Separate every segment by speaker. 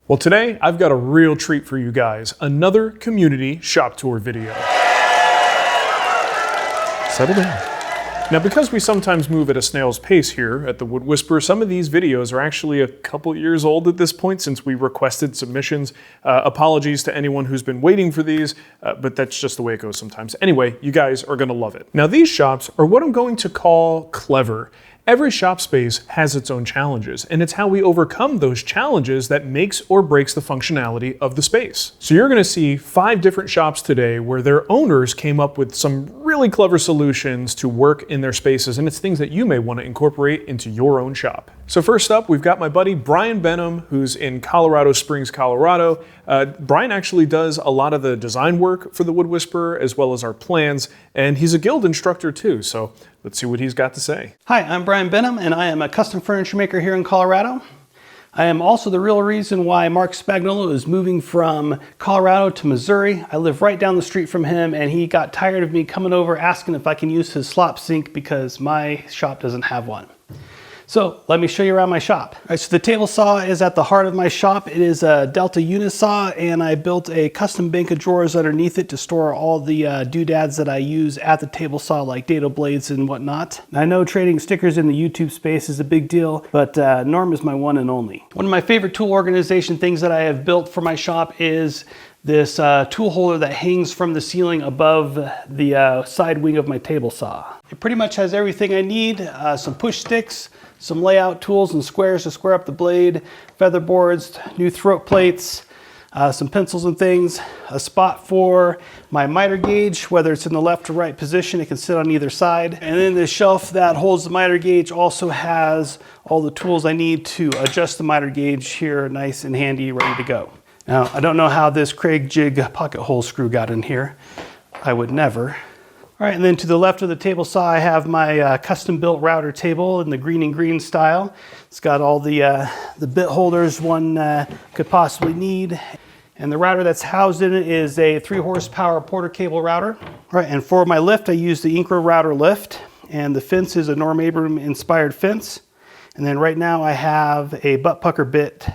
Speaker 1: Well, today I've got a real treat for you guys. Another community shop tour video. Settle down. Now, because we sometimes move at a snail's pace here at the Wood Whisperer, some of these videos are actually a couple years old at this point since we requested submissions. Apologies to anyone who's been waiting for these, but that's just the way it goes sometimes. Anyway, you guys are gonna love it. Now, these shops are what I'm going to call clever. Every shop space has its own challenges, and it's how we overcome those challenges that makes or breaks the functionality of the space. So you're gonna see 5 different shops today where their owners came up with some really clever solutions to work in their spaces, and it's things that you may wanna incorporate into your own shop. So first up, we've got my buddy Brian Benham, who's in Colorado Springs, Colorado. Brian actually does a lot of the design work for the Wood Whisperer, as well as our plans, and he's a guild instructor too, so let's see what he's got to say.
Speaker 2: Hi, I'm Brian Benham, and I am a custom furniture maker here in Colorado. I am also the real reason why Mark Spagnolo is moving from Colorado to Missouri. I live right down the street from him, and he got tired of me coming over asking if I can use his slop sink because my shop doesn't have one. So let me show you around my shop. All right, so the table saw is at the heart of my shop. It is a Delta Unisaw, and I built a custom bank of drawers underneath it to store all the doodads that I use at the table saw, like dado blades and whatnot. I know trading stickers in the YouTube space is a big deal, but Norm is my one and only. One of my favorite tool organization things that I have built for my shop is this tool holder that hangs from the ceiling above the side wing of my table saw. It pretty much has everything I need, some push sticks, some layout tools and squares to square up the blade, feather boards, new throat plates, some pencils and things, a spot for my miter gauge, whether it's in the left or right position, it can sit on either side. And then the shelf that holds the miter gauge also has all the tools I need to adjust the miter gauge here, nice and handy, ready to go. Now, I don't know how this Craig Jig pocket hole screw got in here. I would never. All right, and then to the left of the table saw, I have my custom built router table in the green and green style. It's got all the bit holders one could possibly need. And the router that's housed in it is a 3 horsepower Porter cable router. All right, and for my lift, I use the Incra router lift, and the fence is a Norm Abram inspired fence. And then right now I have a butt pucker bit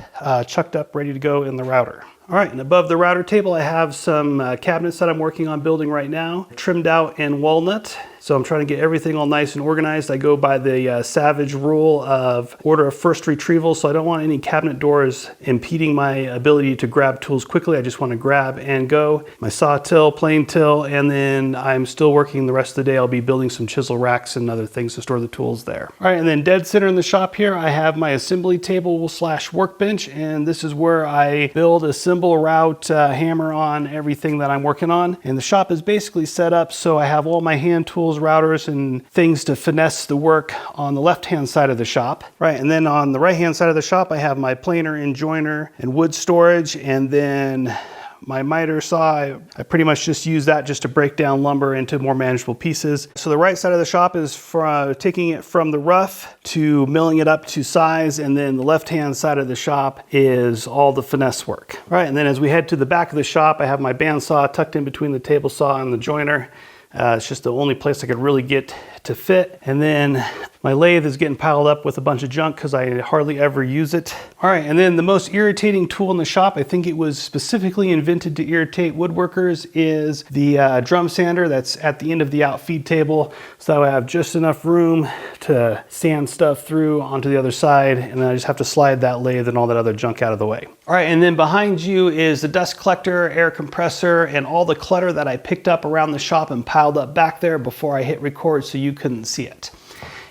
Speaker 2: chucked up, ready to go in the router. All right, and above the router table, I have some cabinets that I'm working on building right now, trimmed out in walnut. So I'm trying to get everything all nice and organized. I go by the Savage rule of order of first retrieval, so I don't want any cabinet doors impeding my ability to grab tools quickly. I just want to grab and go. My saw till, plane till, and then I'm still working the rest of the day. I'll be building some chisel racks and other things to store the tools there. All right, and then dead center in the shop here, I have my assembly table / workbench, and this is where I build, assemble, route, hammer on everything that I'm working on. And the shop is basically set up so I have all my hand tools, routers, and things to finesse the work on the left-hand side of the shop. Right, and then on the right-hand side of the shop, I have my planer and joiner and wood storage, and then my miter saw, I pretty much just use that just to break down lumber into more manageable pieces. So the right side of the shop is for taking it from the rough to milling it up to size, and then the left-hand side of the shop is all the finesse work. All right, and then as we head to the back of the shop, I have my bandsaw tucked in between the table saw and the joiner. It's just the only place I could really get to fit. And then my lathe is getting piled up with a bunch of junk because I hardly ever use it. All right, and then the most irritating tool in the shop, I think it was specifically invented to irritate woodworkers, is the drum sander that's at the end of the outfeed table. So I have just enough room to sand stuff through onto the other side, and then I just have to slide that lathe and all that other junk out of the way. All right, and then behind you is the dust collector, air compressor, and all the clutter that I picked up around the shop and piled up back there before I hit record so you couldn't see it.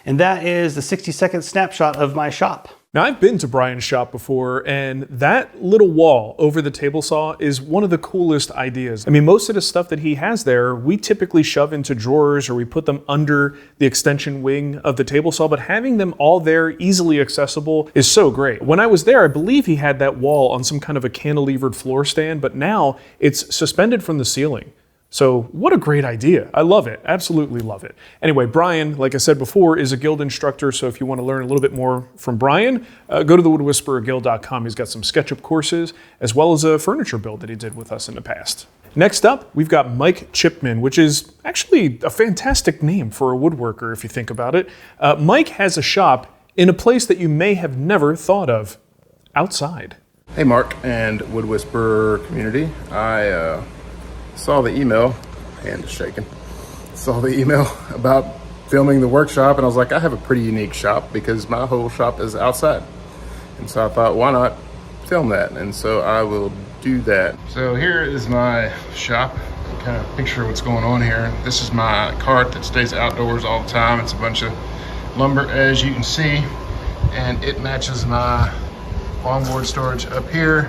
Speaker 2: And that is the 60-second snapshot of my shop.
Speaker 1: Now, I've been to Brian's shop before, and that little wall over the table saw is one of the coolest ideas. I mean, most of the stuff that he has there, we typically shove into drawers or we put them under the extension wing of the table saw, but having them all there easily accessible is so great. When I was there, I believe he had that wall on some kind of a cantilevered floor stand, but now it's suspended from the ceiling. So what a great idea. I love it. Absolutely love it. Anyway, Brian, like I said before, is a guild instructor. So if you want to learn a little bit more from Brian, go to the woodwhispererguild.com. He's got some SketchUp courses as well as a furniture build that he did with us in the past. Next up, we've got Mike Chipman, which is actually a fantastic name for a woodworker if you think about it. Mike has a shop in a place that you may have never thought of, outside.
Speaker 3: Hey Mark and Wood Whisperer community. I saw the email, hand is shaking, saw the email about filming the workshop, and I was like, I have a pretty unique shop because my whole shop is outside. And so I thought, why not film that? And so I will do that. So here is my shop. Kind of picture what's going on here. This is my cart that stays outdoors all the time. It's a bunch of lumber, as you can see, and it matches my longboard storage up here,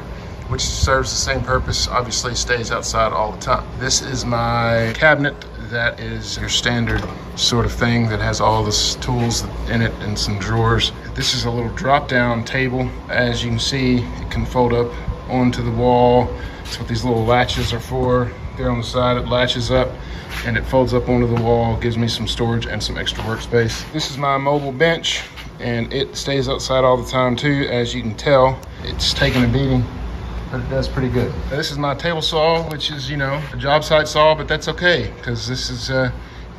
Speaker 3: which serves the same purpose. Obviously stays outside all the time. This is my cabinet. That is your standard sort of thing that has all the tools in it and some drawers. This is a little drop down table. As you can see, it can fold up onto the wall. That's what these little latches are for. There on the side, it latches up and it folds up onto the wall, gives me some storage and some extra workspace. This is my mobile bench, and it stays outside all the time too. As you can tell, it's taking a beating, but it does pretty good. Now, this is my table saw, which is, you know, a job site saw, but that's okay because this is kind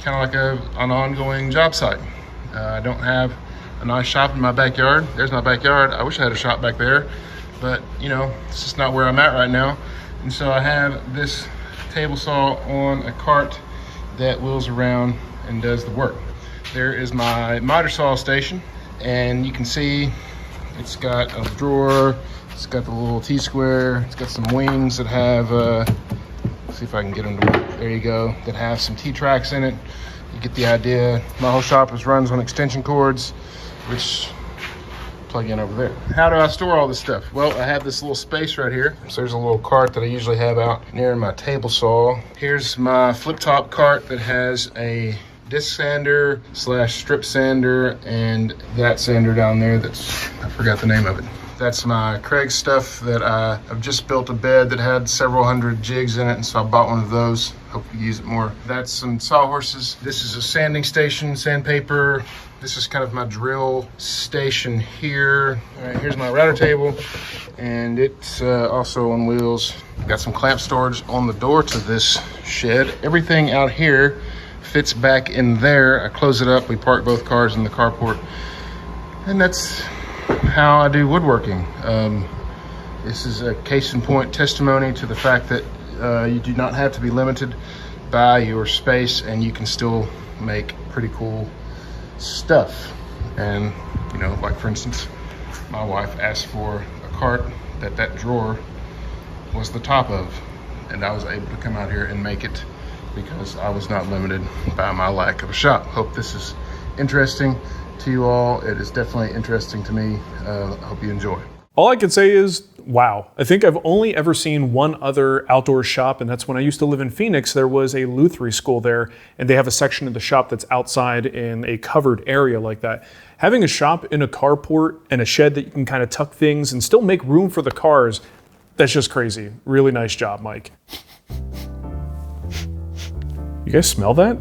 Speaker 3: of like an ongoing job site. I don't have a nice shop in my backyard. There's my backyard. I wish I had a shop back there, but you know, it's just not where I'm at right now. And so I have this table saw on a cart that wheels around and does the work. There is my miter saw station, and you can see it's got a drawer, it's got the little T-square, it's got some wings that have, let's see if I can get them to work. There you go, that have some T-tracks in it. You get the idea. My whole shop runs on extension cords, which plug in over there. How do I store all this stuff? Well, I have this little space right here. So there's a little cart that I usually have out near my table saw. Here's my flip top cart that has a disc sander / strip sander and that sander down there I forgot the name of it. That's my Craig stuff that I've just built a bed that had several hundred jigs in it, and so I bought one of those. Hope you use it more. That's some sawhorses. This is a sanding station, sandpaper. This is kind of my drill station here. All right, here's my router table, and it's also on wheels. Got some clamp storage on the door to this shed. Everything out here fits back in there. I close it up. We park both cars in the carport, and that's how I do woodworking. This is a case in point testimony to the fact that you do not have to be limited by your space, and you can still make pretty cool stuff. And you know, like for instance, my wife asked for a cart that drawer was the top of, and I was able to come out here and make it because I was not limited by my lack of a shop. Hope this is interesting to you all. It is definitely interesting to me. I hope you enjoy.
Speaker 1: All I can say is, wow. I think I've only ever seen one other outdoor shop, and that's when I used to live in Phoenix. There was a Lutherie school there, and they have a section of the shop that's outside in a covered area like that. Having a shop in a carport and a shed that you can kind of tuck things and still make room for the cars, that's just crazy. Really nice job, Mike. You guys smell that?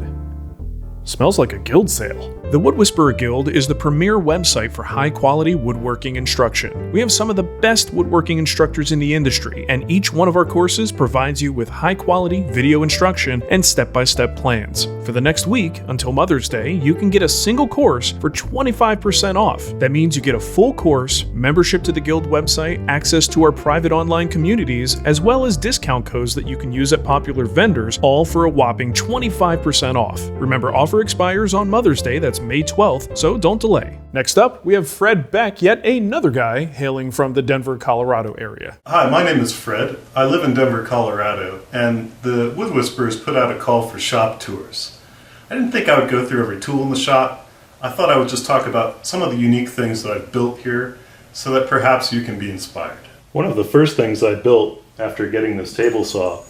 Speaker 1: Smells like a guild sale. The Wood Whisperer Guild is the premier website for high-quality woodworking instruction. We have some of the best woodworking instructors in the industry, and each one of our courses provides you with high-quality video instruction and step-by-step plans. For the next week, until Mother's Day, you can get a single course for 25% off. That means you get a full course, membership to the Guild website, access to our private online communities, as well as discount codes that you can use at popular vendors, all for a whopping 25% off. Remember, offer expires on Mother's Day. That's May 12th, so don't delay. Next up, we have Fred Beck, yet another guy hailing from the Denver, Colorado area.
Speaker 4: Hi, my name is Fred. I live in Denver, Colorado, and the Wood Whisperers put out a call for shop tours. I didn't think I would go through every tool in the shop. I thought I would just talk about some of the unique things that I've built here so that perhaps you can be inspired. One of the first things I built after getting this table saw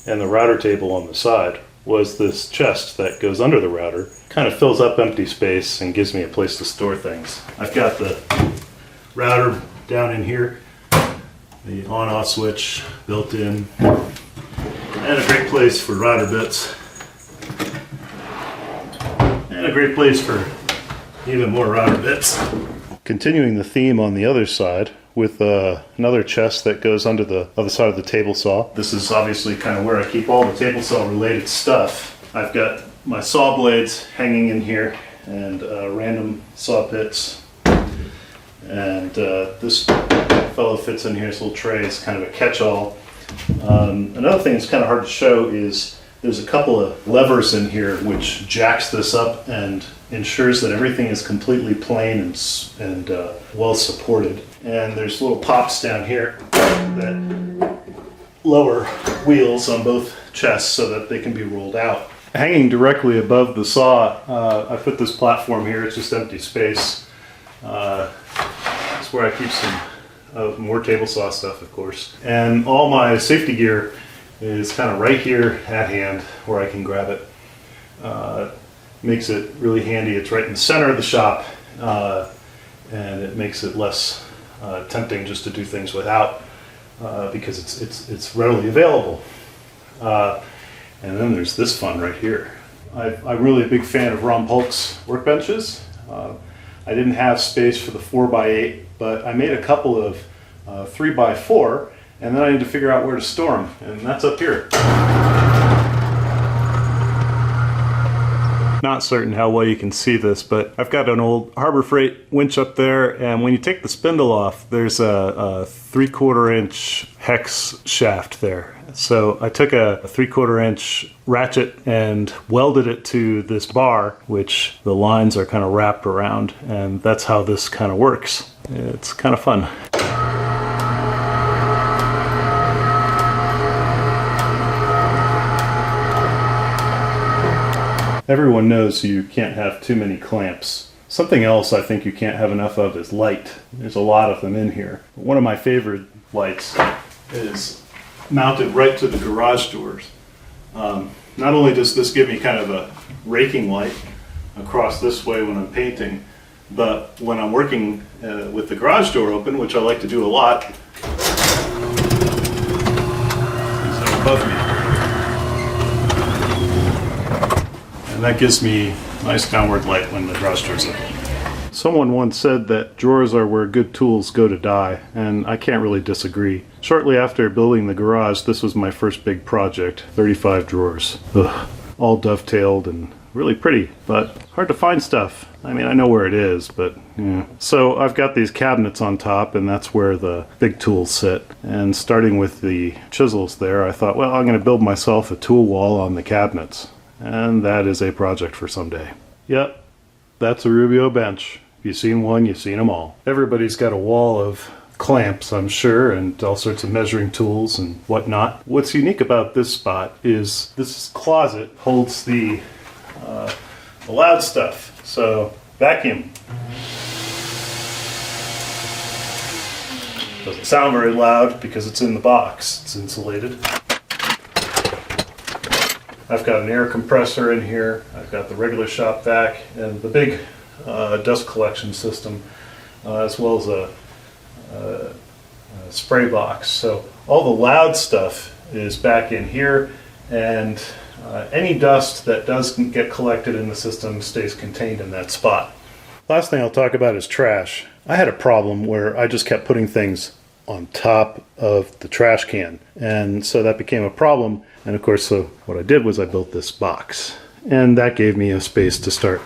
Speaker 4: and the router table on the side was this chest that goes under the router. Kind of fills up empty space and gives me a place to store things. I've got the router down in here, the on-off switch built in, and a great place for router bits, and a great place for even more router bits. Continuing the theme on the other side with another chest that goes under the other side of the table saw. This is obviously kind of where I keep all the table saw related stuff. I've got my saw blades hanging in here and random saw pits. And this fellow fits in here. This little tray is kind of a catch-all. Another thing that's kind of hard to show is there's a couple of levers in here which jacks this up and ensures that everything is completely plain and well supported. And there's little pops down here that lower wheels on both chests so that they can be rolled out. Hanging directly above the saw, I put this platform here. It's just empty space. It's where I keep some more table saw stuff, of course. And all my safety gear is kind of right here at hand where I can grab it. Makes it really handy. It's right in the center of the shop, and it makes it less tempting just to do things without, because it's readily available. And then there's this fun right here. I'm really a big fan of Ron Polk's workbenches. I didn't have space for the 4x8, but I made a couple of 3x4, and then I need to figure out where to store them, and that's up here. Not certain how well you can see this, but I've got an old Harbor Freight winch up there, and when you take the spindle off, there's a 3/4 inch hex shaft there. So I took a 3/4 inch ratchet and welded it to this bar, which the lines are kind of wrapped around, and that's how this kind of works. It's kind of fun. Everyone knows you can't have too many clamps. Something else I think you can't have enough of is light. There's a lot of them in here. One of my favorite lights is mounted right to the garage doors. Not only does this give me kind of a raking light across this way when I'm painting, but when I'm working with the garage door open, which I like to do a lot, it's above me. And that gives me nice downward light when the garage door's open. Someone once said that drawers are where good tools go to die, and I can't really disagree. Shortly after building the garage, this was my first big project, 35 drawers. Ugh, all dovetailed and really pretty, but hard to find stuff. I mean, I know where it is, but yeah. So I've got these cabinets on top, and that's where the big tools sit. And starting with the chisels there, I thought, well, I'm going to build myself a tool wall on the cabinets. And that is a project for someday. Yep, that's a Rubio bench. If you've seen one, you've seen them all. Everybody's got a wall of clamps, I'm sure, and all sorts of measuring tools and whatnot. What's unique about this spot is this closet holds the loud stuff. So, vacuum. Doesn't sound very loud because it's in the box. It's insulated. I've got an air compressor in here. I've got the regular shop vac and the big dust collection system, as well as a spray box. So all the loud stuff is back in here, and any dust that doesn't get collected in the system stays contained in that spot. Last thing I'll talk about is trash. I had a problem where I just kept putting things on top of the trash can, and so that became a problem. And of course, so what I did was I built this box, and that gave me a space to start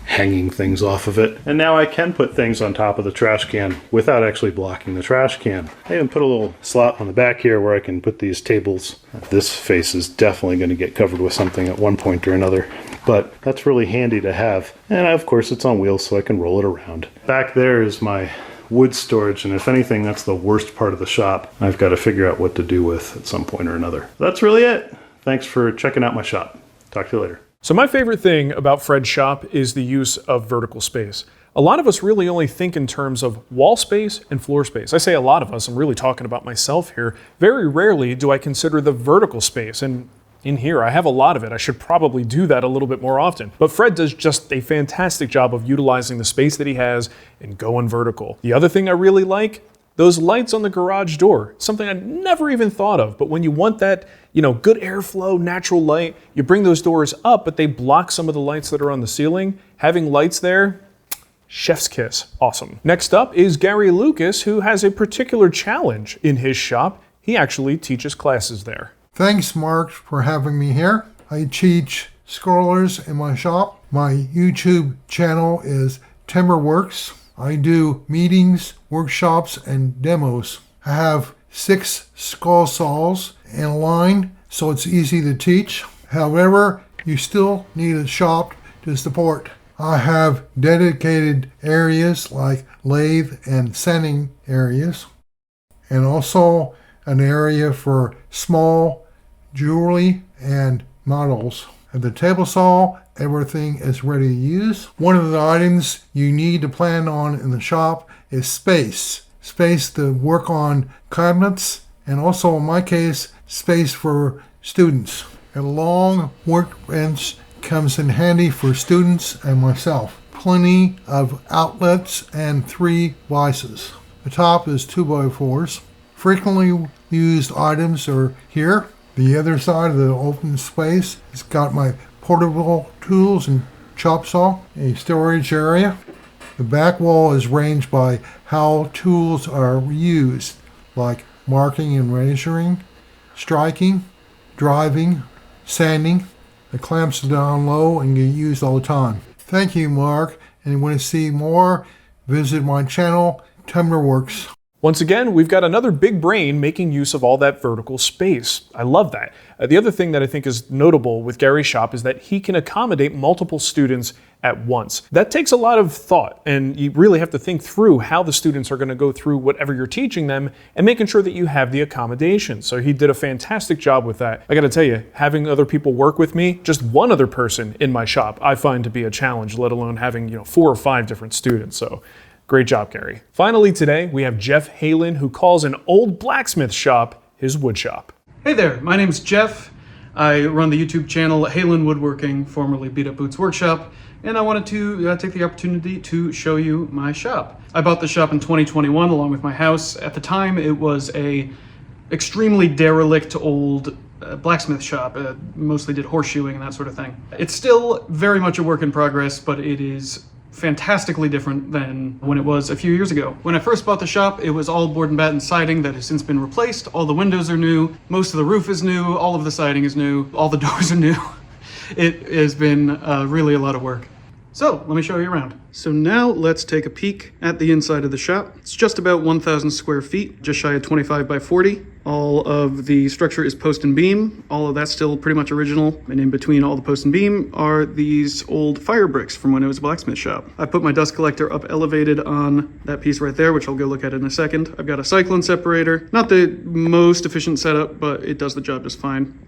Speaker 4: hanging things off of it. And now I can put things on top of the trash can without actually blocking the trash can. I even put a little slot on the back here where I can put these tables. This face is definitely going to get covered with something at one point or another, but that's really handy to have. And of course, it's on wheels so I can roll it around. Back there is my wood storage, and if anything, that's the worst part of the shop. I've got to figure out what to do with at some point or another. That's really it. Thanks for checking out my shop. Talk to you later.
Speaker 1: So my favorite thing about Fred's shop is the use of vertical space. A lot of us really only think in terms of wall space and floor space. I say a lot of us, I'm really talking about myself here. Very rarely do I consider the vertical space, and in here I have a lot of it. I should probably do that a little bit more often. But Fred does just a fantastic job of utilizing the space that he has and going vertical. The other thing I really like, those lights on the garage door, something I never even thought of, but when you want that, good airflow, natural light, you bring those doors up, but they block some of the lights that are on the ceiling. Having lights there, chef's kiss, awesome. Next up is Gary Lucas, who has a particular challenge in his shop. He actually teaches classes there.
Speaker 5: Thanks, Mark, for having me here. I teach scrollers in my shop. My YouTube channel is Timberworks. I do meetings, workshops, and demos. I have 6 skull saws in a line, so it's easy to teach. However, you still need a shop to support. I have dedicated areas like lathe and sanding areas, and also an area for small jewelry and models. At the table saw, everything is ready to use. One of the items you need to plan on in the shop is space. Space to work on cabinets, and also in my case, space for students. A long workbench comes in handy for students and myself. Plenty of outlets and 3 vices. The top is 2x4s. Frequently used items are here. The other side of the open space has got my portable tools and chop saw, a storage area. The back wall is ranged by how tools are used, like marking and measuring, striking, driving, sanding. The clamps are down low and get used all the time. Thank you, Mark. And if you want to see more, visit my channel, Timberworks.
Speaker 1: Once again, we've got another big brain making use of all that vertical space. I love that. The other thing that I think is notable with Gary's shop is that he can accommodate multiple students at once. That takes a lot of thought, and you really have to think through how the students are going to go through whatever you're teaching them and making sure that you have the accommodation. So he did a fantastic job with that. I got to tell you, having other people work with me, just one other person in my shop, I find to be a challenge, let alone having 4 or 5 different students. So great job, Gary. Finally today, we have Jeff Haylon, who calls an old blacksmith shop his wood shop.
Speaker 6: Hey there, my name's Jeff. I run the YouTube channel Haylon Woodworking, formerly Beat Up Boots Workshop, and I wanted to take the opportunity to show you my shop. I bought the shop in 2021 along with my house. At the time, it was a extremely derelict old blacksmith shop. Mostly did horseshoeing and that sort of thing. It's still very much a work in progress, but it is fantastically different than when it was a few years ago. When I first bought the shop, it was all board and batten siding that has since been replaced. All the windows are new, most of the roof is new, all of the siding is new, all the doors are new. It has been really a lot of work. So let me show you around. So now let's take a peek at the inside of the shop. It's just about 1,000 square feet, just shy of 25 by 40. All of the structure is post and beam. All of that's still pretty much original. And in between all the post and beam are these old fire bricks from when it was a blacksmith shop. I put my dust collector up elevated on that piece right there, which I'll go look at in a second. I've got a cyclone separator. Not the most efficient setup, but it does the job just fine.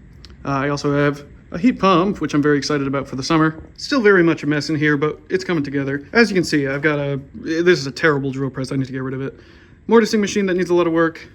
Speaker 6: I also have a heat pump, which I'm very excited about for the summer. Still very much a mess in here, but it's coming together. As you can see, I've got this is a terrible drill press. I need to get rid of it. Mortising machine that needs a lot of work.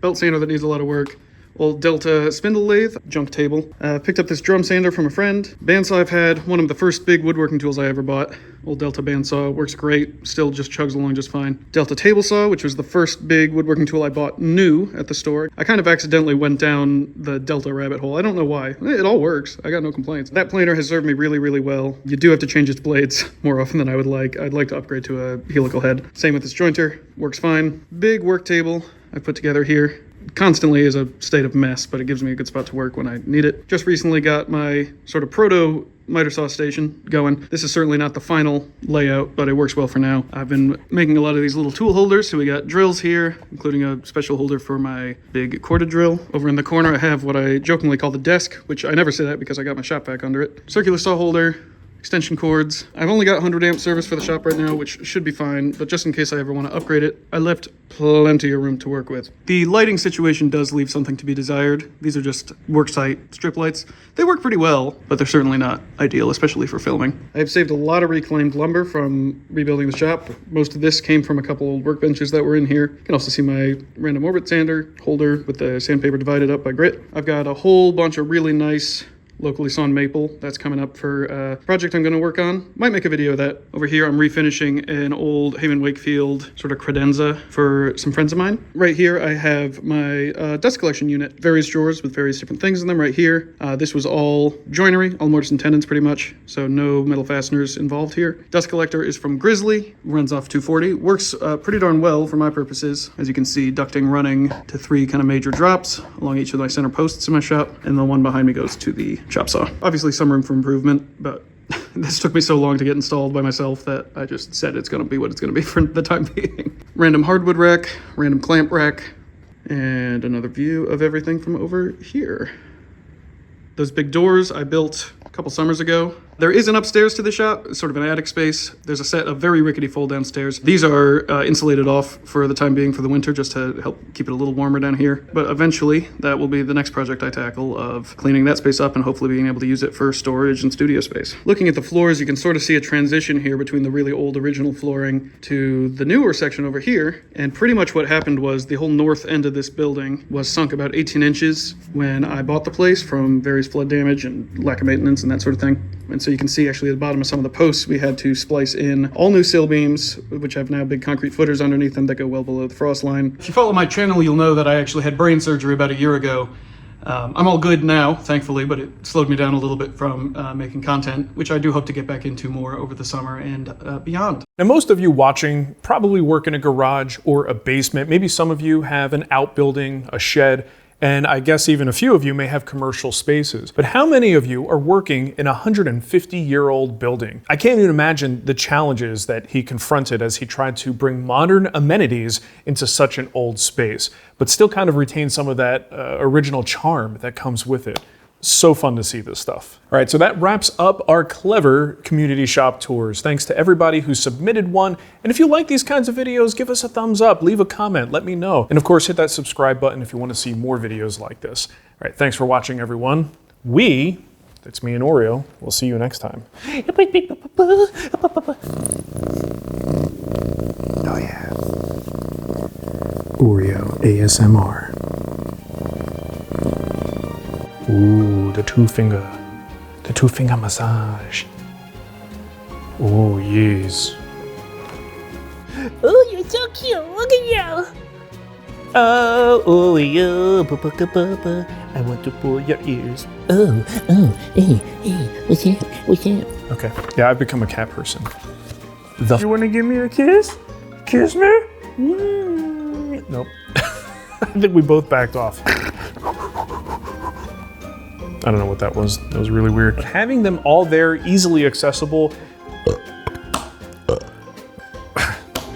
Speaker 6: Belt sander that needs a lot of work. Old Delta spindle lathe, junk table. Picked up this drum sander from a friend. Bandsaw I've had, one of the first big woodworking tools I ever bought. Old Delta bandsaw, works great, still just chugs along just fine. Delta table saw, which was the first big woodworking tool I bought new at the store. I kind of accidentally went down the Delta rabbit hole. I don't know why. It all works. I got no complaints. That planer has served me really, really well. You do have to change its blades more often than I would like. I'd like to upgrade to a helical head. Same with this jointer, works fine. Big work table I put together here. Constantly is a state of mess, but it gives me a good spot to work when I need it. Just recently got my sort of proto miter saw station going. This is certainly not the final layout, but it works well for now. I've been making a lot of these little tool holders, so we got drills here, including a special holder for my big corded drill. Over in the corner, I have what I jokingly call the desk, which I never say that because I got my shop vac under it. Circular saw holder, extension cords. I've only got 100 amp service for the shop right now, which should be fine, but just in case I ever want to upgrade it, I left plenty of room to work with. The lighting situation does leave something to be desired. These are just worksite strip lights. They work pretty well, but they're certainly not ideal, especially for filming. I've saved a lot of reclaimed lumber from rebuilding the shop. Most of this came from a couple old workbenches that were in here. You can also see my random orbit sander holder with the sandpaper divided up by grit. I've got a whole bunch of really nice locally sawn maple that's coming up for a project I'm going to work on. Might make a video of that. Over here I'm refinishing an old Heyman Wakefield sort of credenza for some friends of mine. Right here I have my dust collection unit, various drawers with various different things in them right here. This was all joinery, all mortise and tendons pretty much, so no metal fasteners involved here. Dust collector is from Grizzly, runs off 240, works pretty darn well for my purposes. As you can see, ducting running to 3 kind of major drops along each of my center posts in my shop, and the one behind me goes to the chop saw. Obviously some room for improvement, but This took me so long to get installed by myself that I just said it's going to be what it's going to be for the time being. Random hardwood rack, random clamp rack, and another view of everything from over here. Those big doors I built a couple summers ago. There is an upstairs to the shop, sort of an attic space. There's a set of very rickety fold downstairs. These are insulated off for the time being for the winter, just to help keep it a little warmer down here. But eventually, that will be the next project I tackle, of cleaning that space up and hopefully being able to use it for storage and studio space. Looking at the floors, you can sort of see a transition here between the really old original flooring to the newer section over here. And pretty much what happened was the whole north end of this building was sunk about 18 inches when I bought the place from various flood damage and lack of maintenance and that sort of thing. And so you can see actually at the bottom of some of the posts, we had to splice in all new sill beams, which have now big concrete footers underneath them that go well below the frost line. If you follow my channel, you'll know that I actually had brain surgery about a year ago. I'm all good now, thankfully, but it slowed me down a little bit from making content, which I do hope to get back into more over the summer and beyond.
Speaker 1: Now, most of you watching probably work in a garage or a basement. Maybe some of you have an outbuilding, a shed, and I guess even a few of you may have commercial spaces. But how many of you are working in a 150-year-old building? I can't even imagine the challenges that he confronted as he tried to bring modern amenities into such an old space, but still kind of retain some of that original charm that comes with it. So fun to see this stuff. All right, so that wraps up our clever community shop tours. Thanks to everybody who submitted one. And if you like these kinds of videos, give us a thumbs up, leave a comment, let me know. And of course, hit that subscribe button if you want to see more videos like this. All right, thanks for watching, everyone. That's me and Oreo, we'll see you next time. Oh yeah. Oreo ASMR. Ooh, the two finger massage. Oh, yes.
Speaker 7: Oh, you're so cute. Look at you. Oh, yo, papa. I want to pull your ears. Oh, hey, what's up?
Speaker 1: Okay, yeah, I've become a cat person. You want to give me a kiss? Kiss me? Nope. I think we both backed off. I don't know what that was. That was really weird. But having them all there, easily accessible.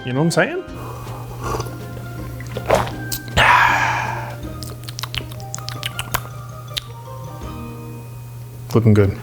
Speaker 1: You know what I'm saying? Looking good.